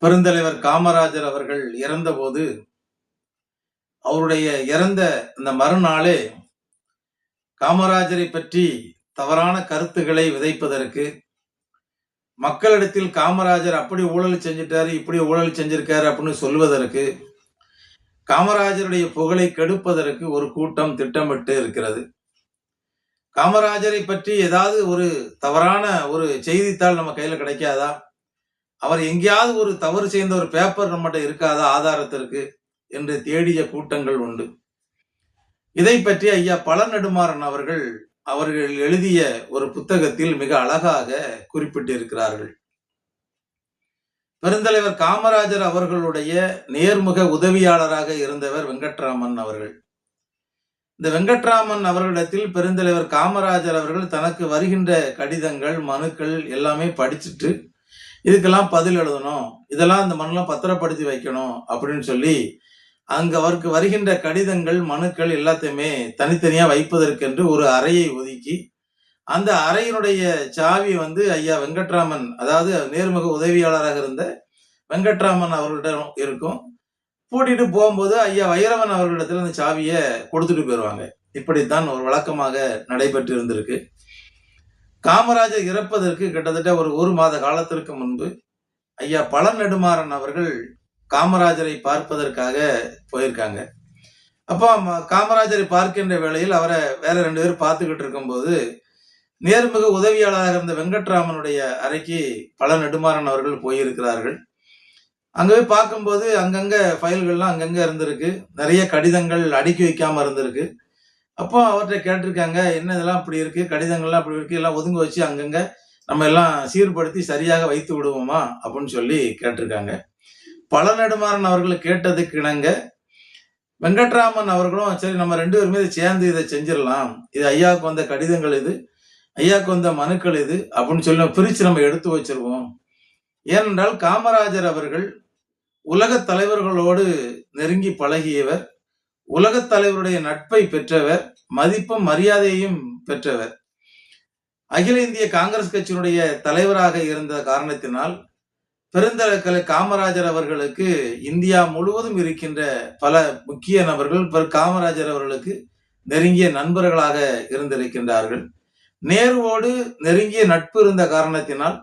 பெருந்தலைவர் காமராஜர் அவர்கள் இறந்தபோது அவருடைய இறந்த அந்த மறுநாளே காமராஜரை பற்றி தவறான கருத்துக்களை விதைப்பதற்கு, மக்களிடத்தில் காமராஜர் அப்படி ஊழல் செஞ்சிட்டாரு, இப்படி ஊழல் செஞ்சிருக்காரு அப்படின்னு சொல்வதற்கு, காமராஜருடைய புகழை கெடுப்பதற்கு ஒரு கூட்டம் திட்டமிட்டு இருக்கிறது. காமராஜரை பற்றி ஏதாவது ஒரு தவறான ஒரு செய்தித்தாள் நம்ம கையில கிடைக்காதா? அவர் எங்கேயாவது ஒரு தவறு செய்த ஒரு பேப்பர் நம்மகிட்ட இருக்காதா ஆதாரத்திற்கு என்று தேடிய கூட்டங்கள் உண்டு. இதை பற்றி ஐயா பழநெடுமாறன் அவர்கள் எழுதிய ஒரு புத்தகத்தில் மிக அழகாக குறிப்பிட்டிருக்கிறார்கள். பெருந்தலைவர் காமராஜர் அவர்களுடைய நேர்முக உதவியாளராக இருந்தவர் வெங்கட்ராமன் அவர்கள். இந்த வெங்கட்ராமன் அவர்களிடத்தில் பெருந்தலைவர் காமராஜர் அவர்கள் தனக்கு வருகின்ற கடிதங்கள், மனுக்கள் எல்லாமே படிச்சுட்டு இதுக்கெல்லாம் பதில் எழுதணும், இதெல்லாம் இந்த மனெல்லாம் பத்திரப்படுத்தி வைக்கணும் அப்படின்னு சொல்லி அங்க அவருக்கு வருகின்ற கடிதங்கள், மனுக்கள் எல்லாத்தையுமே தனித்தனியா வைப்பதற்கென்று ஒரு அறையை ஒதுக்கி, அந்த அறையினுடைய சாவி ஐயா வெங்கட்ராமன், அதாவது நேர்முக உதவியாளராக இருந்த வெங்கட்ராமன் அவர்களிடம் இருக்கும். பூட்டிட்டு போகும்போது ஐயா வைரவன் அவர்களிடத்துல அந்த சாவியை கொடுத்துட்டு போயிடுவாங்க. இப்படித்தான் ஒரு வழக்கமாக நடைபெற்று இருந்திருக்கு. காமராஜர் இறப்பதற்கு கிட்டத்தட்ட ஒரு மாத காலத்திற்கு முன்பு ஐயா பழநெடுமாறன் அவர்கள் காமராஜரை பார்ப்பதற்காக போயிருக்காங்க. அப்போ காமராஜரை பார்க்கின்ற வேளையில் அவரை வேற 2 பேர் பார்த்துக்கிட்டு இருக்கும்போது, நேர்முக உதவியாளராக இருந்த வெங்கட்ராமனுடைய அறைக்கு பழநெடுமாறன் அவர்கள் போயிருக்கிறார்கள். அங்க போய் பார்க்கும்போது அங்கங்க ஃபைல்கள்லாம் அங்கங்க இருந்திருக்கு, நிறைய கடிதங்கள் அடுக்கி வைக்காம இருந்திருக்கு. அப்போ அவர்கிட்ட கேட்டிருக்காங்க, என்ன இதெல்லாம் இப்படி இருக்கு, கடிதங்கள்லாம் இப்படி இருக்கு, எல்லாம் ஒதுங்க வச்சு அங்கங்க நம்ம எல்லாம் சீர்படுத்தி சரியாக வைத்து விடுவோமா அப்படின்னு சொல்லி கேட்டிருக்காங்க. பழநெடுமாறன் அவர்கள் கேட்டதுக்கு இணங்க வெங்கட்ராமன் அவர்களும் சரி நம்ம 2 பேருமே சேர்ந்து இதை செஞ்சிடலாம், இது ஐயாவுக்கு வந்த கடிதங்கள், இது ஐயாவுக்கு வந்த மனுக்கள், இது அப்படின்னு சொல்லி பிரிச்சு நம்ம எடுத்து வச்சிருவோம். ஏனென்றால் காமராஜர் அவர்கள் உலகத் தலைவர்களோடு நெருங்கி பழகியவர், உலகத் தலைவருடைய நட்பை பெற்றவர், மதிப்பும் மரியாதையையும் பெற்றவர். அகில இந்திய காங்கிரஸ் கட்சியினுடைய தலைவராக இருந்த காரணத்தினால் பெருந்தலைவர் காமராஜர் அவர்களுக்கு இந்தியா முழுவதும் இருக்கின்ற பல முக்கிய நபர்கள் காமராஜர் அவர்களுக்கு நெருங்கிய நண்பர்களாக இருந்திருக்கின்றார்கள். நேருவோடு நெருங்கிய நட்பு இருந்த காரணத்தினால்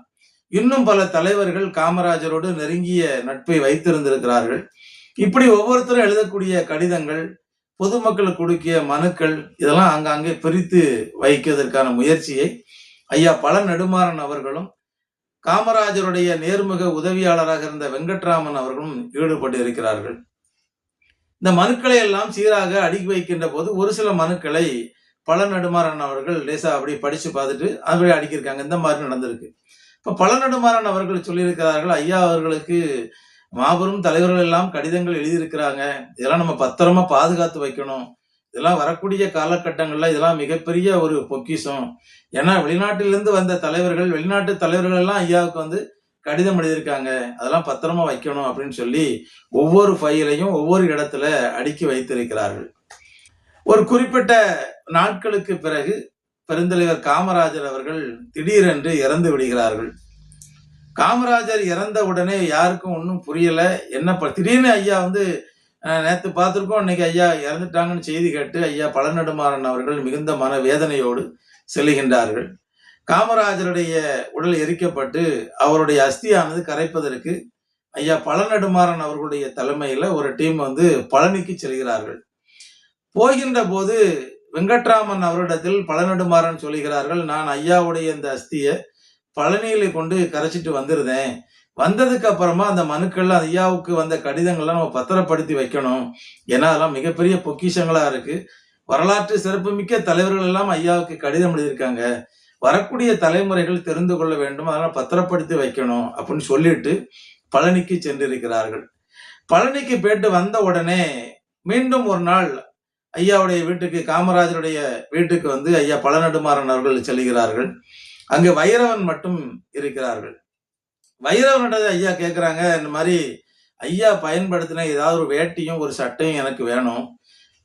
இன்னும் பல தலைவர்கள் காமராஜரோடு நெருங்கிய நட்பை வைத்திருந்திருக்கிறார்கள். இப்படி ஒவ்வொருத்தரும் எழுதக்கூடிய கடிதங்கள், பொதுமக்களுக்கு கொடுக்கிய மனுக்கள், இதெல்லாம் அங்கங்கே பிரித்து வைக்கிறதற்கான முயற்சியை ஐயா பழநெடுமாறன் அவர்களும் காமராஜருடைய நேர்முக உதவியாளராக இருந்த வெங்கட்ராமன் அவர்களும் ஈடுபட்டு இருக்கிறார்கள். இந்த மனுக்களை எல்லாம் சீராக அடுக்கி வைக்கின்ற போது ஒரு சில மனுக்களை பழநெடுமாறன் அவர்கள் லேசா அப்படி படிச்சு பார்த்துட்டு அப்படி அடுக்கியிருக்காங்க. இந்த மாதிரி நடந்திருக்கு. இப்ப பழநெடுமாறன் அவர்கள் சொல்லியிருக்கிறார்கள், ஐயா அவர்களுக்கு மாபெரும் தலைவர்கள் எல்லாம் கடிதங்கள் எழுதியிருக்கிறாங்க, இதெல்லாம் நம்ம பத்திரமா பாதுகாத்து வைக்கணும், இதெல்லாம் வரக்கூடிய காலகட்டங்கள்ல இதெல்லாம் மிகப்பெரிய ஒரு பொக்கிஷம். ஏன்னா வெளிநாட்டிலிருந்து வந்த தலைவர்கள், வெளிநாட்டு தலைவர்கள் எல்லாம் ஐயாவுக்கு கடிதம் எழுதியிருக்காங்க, அதெல்லாம் பத்திரமா வைக்கணும் அப்படின்னு சொல்லி ஒவ்வொரு ஃபைலையும் ஒவ்வொரு இடத்துல அடுக்கி வைத்திருக்கிறார்கள். ஒரு குறிப்பிட்ட நாட்களுக்கு பிறகு பெருந்தலைவர் காமராஜர் அவர்கள் திடீரென்று இறந்து விடுகிறார்கள். காமராஜர் இறந்த உடனே யாருக்கும் ஒன்றும் புரியல, என்ன திடீர்னு ஐயா நேற்று பார்த்திருக்கோம், இன்னைக்கு ஐயா இறந்துட்டாங்கன்னு செய்தி கேட்டு ஐயா பழநெடுமாறன் அவர்கள் மிகுந்த மன வேதனையோடு செல்லுகின்றார்கள். காமராஜருடைய உடல் எரிக்கப்பட்டு அவருடைய அஸ்தியானது கரைப்பதற்கு ஐயா பழநெடுமாறன் அவர்களுடைய தலைமையில ஒரு டீம் பழனிக்கு செல்கிறார்கள். போகின்ற போது வெங்கட்ராமன் அவரிடத்தில் பழநெடுமாறன் சொல்லுகிறார்கள், நான் ஐயாவுடைய இந்த அஸ்தியை பழனியில கொண்டு கரைச்சிட்டு வந்துருந்தேன், வந்ததுக்கு அப்புறமா அந்த மனுக்கள் ஐயாவுக்கு வந்த கடிதங்கள்லாம் நம்ம பத்திரப்படுத்தி வைக்கணும், ஏன்னா அதெல்லாம் மிகப்பெரிய பொக்கிஷங்களா இருக்கு, வரலாற்று சிறப்புமிக்க தலைவர்கள் எல்லாம் ஐயாவுக்கு கடிதம் எழுதியிருக்காங்க, வரக்கூடிய தலைமுறைகள் தெரிந்து கொள்ள வேண்டும், அதெல்லாம் பத்திரப்படுத்தி வைக்கணும் அப்படின்னு சொல்லிட்டு பழனிக்கு சென்றிருக்கிறார்கள். பழனிக்கு போயிட்டு வந்த உடனே மீண்டும் ஒரு நாள் ஐயாவுடைய வீட்டுக்கு, காமராஜருடைய வீட்டுக்கு ஐயா பழநெடுமாறன் அவர்கள் செல்கிறார்கள். அங்கு வைரவன் மட்டும் இருக்கிறார்கள். வைரவனிட ஐயா கேட்கிறாங்க, இந்த மாதிரி ஐயா பயன்படுத்தின ஏதாவது ஒரு வேட்டியும் ஒரு சட்டையும் எனக்கு வேணும்,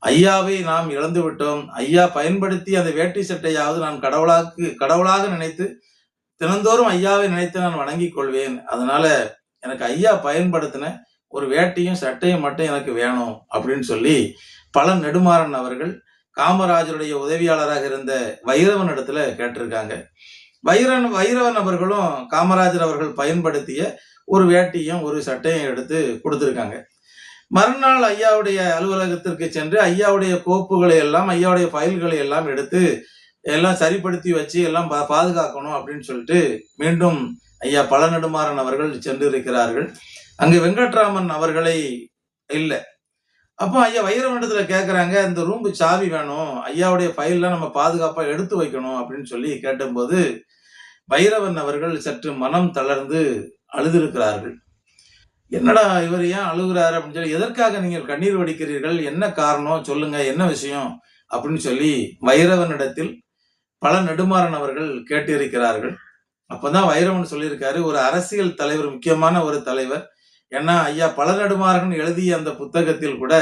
ஐயாவை நாம் இழந்து விட்டோம், ஐயா பயன்படுத்தி அந்த வேட்டி சட்டையாவது நான் கடவுளாக நினைத்து தினந்தோறும் ஐயாவை நினைத்து நான் வணங்கிக் கொள்வேன், அதனால எனக்கு ஐயா பயன்படுத்தின ஒரு வேட்டியும் சட்டையும் மட்டும் எனக்கு வேணும் அப்படின்னு சொல்லி பழ நெடுமாறன் அவர்கள் காமராஜருடைய உதவியாளராக இருந்த வைரவன் இடத்துல கேட்டிருக்காங்க. வைரவன் அவர்களும் காமராஜர் அவர்கள் பயன்படுத்திய ஒரு வேட்டியும் ஒரு சட்டையும் எடுத்து கொடுத்திருக்காங்க. மறுநாள் ஐயாவுடைய அலுவலகத்திற்கு சென்று ஐயாவுடைய கோப்புகளை எல்லாம், ஐயாவுடைய ஃபைல்களை எல்லாம் எடுத்து எல்லாம் சரிப்படுத்தி வச்சு எல்லாம் பாதுகாக்கணும் அப்படின்னு சொல்லிட்டு மீண்டும் ஐயா பழ நெடுமாறன் அவர்கள் சென்று இருக்கிறார்கள். அங்கு வெங்கட்ராமன் அவர்களை இல்லை. அப்போ ஐயா வைரவனிடத்துல கேட்கறாங்க, இந்த ரூம்பு சாவி வேணும், ஐயாவுடைய ஃபைல்லாம் நம்ம பாதுகாப்பா எடுத்து வைக்கணும் அப்படின்னு சொல்லி கேட்டபோது வைரவன் அவர்கள் சற்று மனம் தளர்ந்து அழுதிருக்கிறார்கள். என்னடா இவர் ஏன் அழுகிறாரு அப்படின்னு சொல்லி, எதற்காக நீங்கள் கண்ணீர் வடிக்கிறீர்கள், என்ன காரணம் சொல்லுங்க, என்ன விஷயம் அப்படின்னு சொல்லி வைரவனிடத்தில் பழ நெடுமாறன் அவர்கள் கேட்டிருக்கிறார்கள். அப்பதான் வைரவன் சொல்லியிருக்காரு, ஒரு அரசியல் தலைவர், முக்கியமான ஒரு தலைவர். ஏன்னா ஐயா பழ நெடுமாறன் எழுதிய அந்த புத்தகத்தில் கூட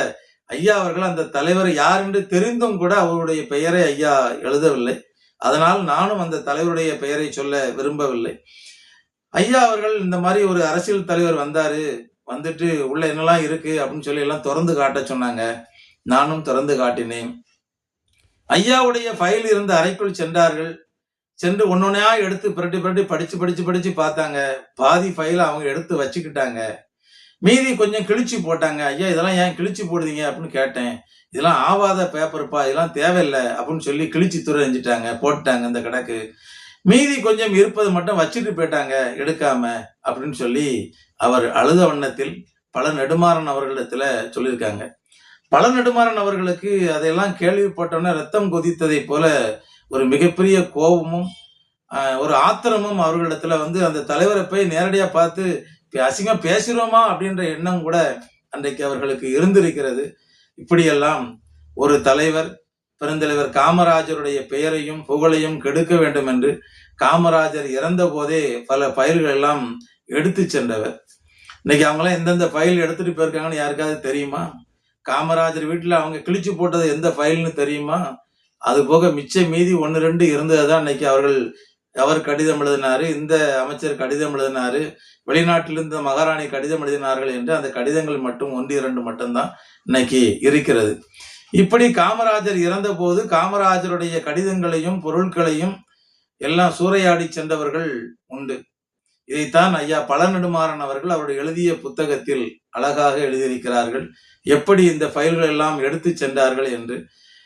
ஐயா அவர்கள் அந்த தலைவர் யார் என்று தெரிந்தும் கூட அவருடைய பெயரை ஐயா எழுதவில்லை. அதனால் நானும் அந்த தலைவருடைய பெயரை சொல்ல விரும்பவில்லை. ஐயா அவர்கள் இந்த மாதிரி ஒரு அரசியல் தலைவர் வந்தாரு, வந்துட்டு உள்ள என்னெல்லாம் இருக்கு அப்படின்னு சொல்லி எல்லாம் திறந்து காட்ட சொன்னாங்க. நானும் திறந்து காட்டினேன். ஐயாவுடைய ஃபைல் இருந்த அறைக்குள் சென்றார்கள். சென்று ஒன்னொன்னையா எடுத்து புரட்டி புரட்டி படிச்சு பார்த்தாங்க. பாதி ஃபைல அவங்க எடுத்து வச்சுக்கிட்டாங்க. மீதி கொஞ்சம் கிழிச்சு போட்டாங்க. ஐயா இதெல்லாம் ஏன் கிழிச்சு போடுதீங்க அப்படின்னு கேட்டேன். இதெல்லாம் ஆவாத பேப்பர்ப்பா, இதெல்லாம் தேவையில்லை அப்படின்னு சொல்லி கிழிச்சு துறைஞ்சிட்டாங்க, போட்டாங்க இந்த கணக்கு. மீதி கொஞ்சம் இருப்பது மட்டும் வச்சுட்டு போயிட்டாங்க எடுக்காம அப்படின்னு சொல்லி அவர் அழுத வண்ணத்தில் பழ நெடுமாறன் அவர்களிடத்துல சொல்லியிருக்காங்க. பழ நெடுமாறன் அவர்களுக்கு அதையெல்லாம் கேள்விப்பட்டோன்னே ரத்தம் கொதித்ததை போல ஒரு மிகப்பெரிய கோபமும் ஒரு ஆத்திரமும் அவர்களிடத்துல வந்து அந்த தலைவரை போய் நேரடியா பார்த்து அசிங்கமா பேசுறோமா அப்படின்ற எண்ணம் கூட அன்றைக்கு அவர்களுக்கு இருந்திருக்கிறது. இப்படியெல்லாம் ஒரு தலைவர், பெருந்தலைவர் காமராஜருடைய பெயரையும் புகழையும் கெடுக்க வேண்டும் என்று காமராஜர் இறந்த போதே பல ஃபைல்கள் எல்லாம் எடுத்து சென்றவர். இன்னைக்கு அவங்களாம் எந்தெந்த ஃபைல் எடுத்துட்டு போயிருக்காங்கன்னு யாருக்காவது தெரியுமா? காமராஜர் வீட்டுல அவங்க கிழிச்சு போட்டது எந்த ஃபைல்னு தெரியுமா? அது போக மிச்ச மீதி 1-2 இருந்ததுதான் இன்னைக்கு அவர் கடிதம் எழுதினாரு, இந்த அமைச்சர் கடிதம் எழுதினாரு, வெளிநாட்டிலிருந்து மகாராணி கடிதம் எழுதினார்கள் என்று அந்த கடிதங்கள் மட்டும் 1-2 மட்டும்தான் இன்னைக்கு இருக்கிறது. இப்படி காமராஜர் இறந்த போது காமராஜருடைய கடிதங்களையும் பொருட்களையும் எல்லாம் சூறையாடி சென்றவர்கள் உண்டு. இதைத்தான் ஐயா பழ நெடுமாறன் அவர்கள் அவருடைய எழுதிய புத்தகத்தில் அழகாக எழுதியிருக்கிறார்கள். எப்படி இந்த ஃபைல்கள் எல்லாம் எடுத்து சென்றார்கள் என்று.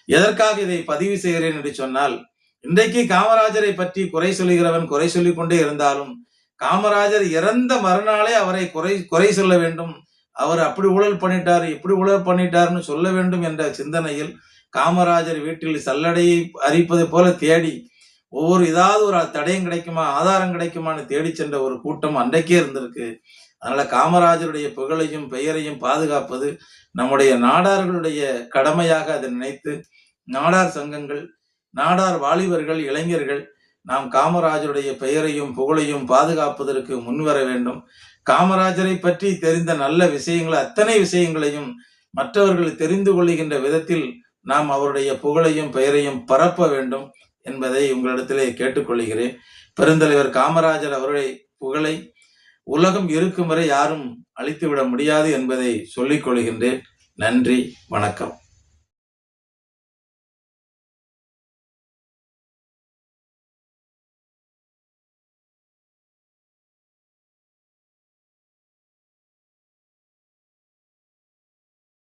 எதற்காக இதை பதிவு செய்கிறேன் என்று சொன்னால், இன்றைக்கு காமராஜரை பற்றி குறை சொல்லுகிறவன் குறை சொல்லிக் கொண்டே இருந்தாலும் காமராஜர் இறந்த மறுநாளே அவரை குறை சொல்ல வேண்டும், அவர் அப்படி ஊழல் பண்ணிட்டாரு இப்படி ஊழல் பண்ணிட்டாருன்னு சொல்ல வேண்டும் என்ற சிந்தனையில் காமராஜர் வீட்டில் சல்லடையை அரிப்பது போல தேடி ஒவ்வொரு ஏதாவது ஒரு தடயம் கிடைக்குமா, ஆதாரம் கிடைக்குமான்னு தேடி சென்ற ஒரு கூட்டம் அன்றைக்கே இருந்திருக்கு. அதனால காமராஜருடைய புகழையும் பெயரையும் பாதுகாப்பது நம்முடைய நாடார்களுடைய கடமையாக அதை நினைத்து நாடார் சங்கங்கள், நாடார் வாலிபர்கள், இளைஞர்கள் நாம் காமராஜருடைய பெயரையும் புகழையும் பாதுகாப்பதற்கு முன்வர வேண்டும். காமராஜரை பற்றி தெரிந்த நல்ல விஷயங்கள் அத்தனை விஷயங்களையும் மற்றவர்கள் தெரிந்து கொள்ளுகின்ற விதத்தில் நாம் அவருடைய புகழையும் பெயரையும் பரப்ப வேண்டும் என்பதை உங்களிடத்திலே கேட்டுக்கொள்கிறேன். பெருந்தலைவர் காமராஜர் அவருடைய புகழை உலகம் இருக்கும் வரை யாரும் அழித்துவிட முடியாது என்பதை சொல்லிக் கொள்கின்றேன். நன்றி, வணக்கம்.